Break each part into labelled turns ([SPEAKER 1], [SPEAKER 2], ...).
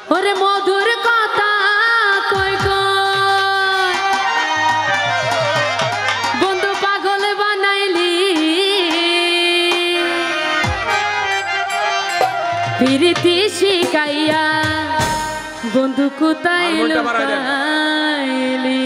[SPEAKER 1] ওরে মধুর কথা কই কই বন্ধু পাগল বানাইলি প্রীতি শিখাইয়া বন্ধু কোথায় লুকাইলি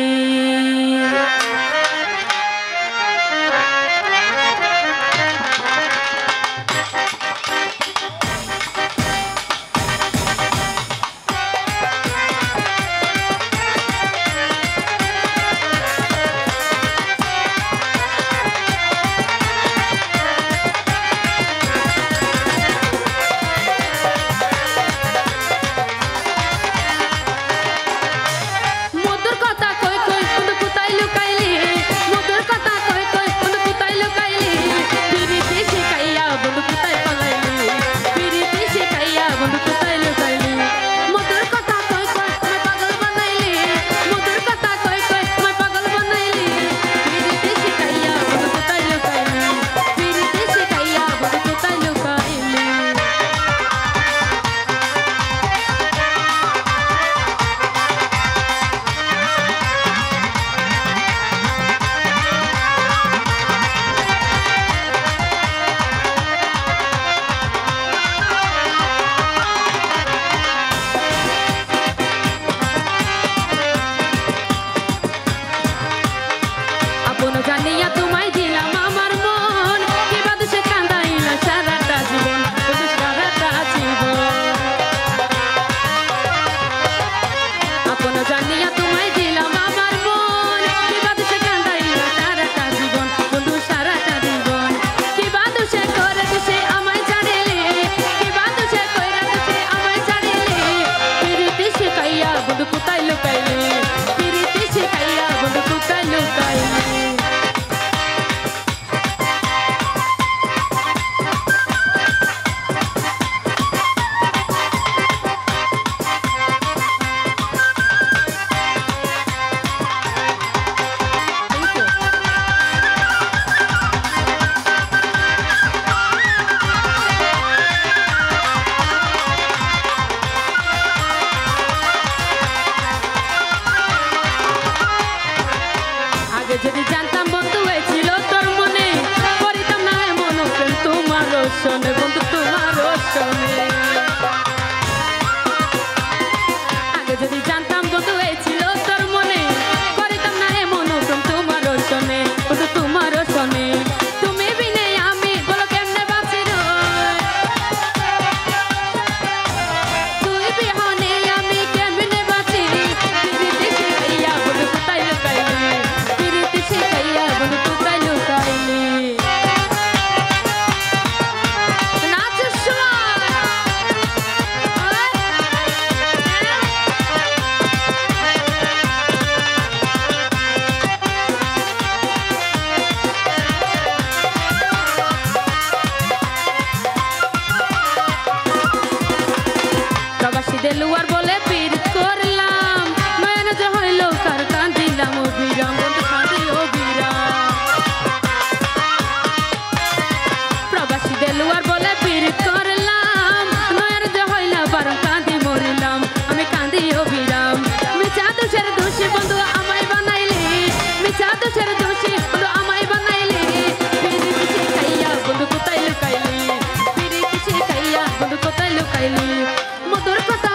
[SPEAKER 1] যদি জানতাম বন্ধু হয়েছিল তোর মনে করিতাম না এমন প্রেম তোমার শোনে বন্ধু তোমার শোনে আগে যদি জানতাম বন্ধু হয়েছিল তোর মনে করিতাম না এমন প্রেম তোমার শোনে বন্ধু তোমার শোনে তুমি বিনে আমি বলো কেমনে বাঁচি তুই বিহনে আমি কেমনে বাঁচি শিখাইয়া বন্ধু কোথায় লুকাইলি দেলুয়ার বলে পীর করলাম নয়ন যে হইল কার কান্দিলাম অবিরাম বন্ধু কাঁদি অবিরাম প্রবাসী দেলুয়ার বলে পীর করলাম নয়ন যে হইল বারো কান্দি মরিলাম আমি কান্দি অবিরাম মিছা দোষের দোষী বন্ধু আমায় বানাইলি মিছা দোষের দোষী বন্ধু আমায় বানাইলি প্রীতি শিখাইয়া বন্ধু কোথায় লুকাইলি প্রীতি শিখাইয়া বন্ধু কোথায় লুকাইলি মধুর কথা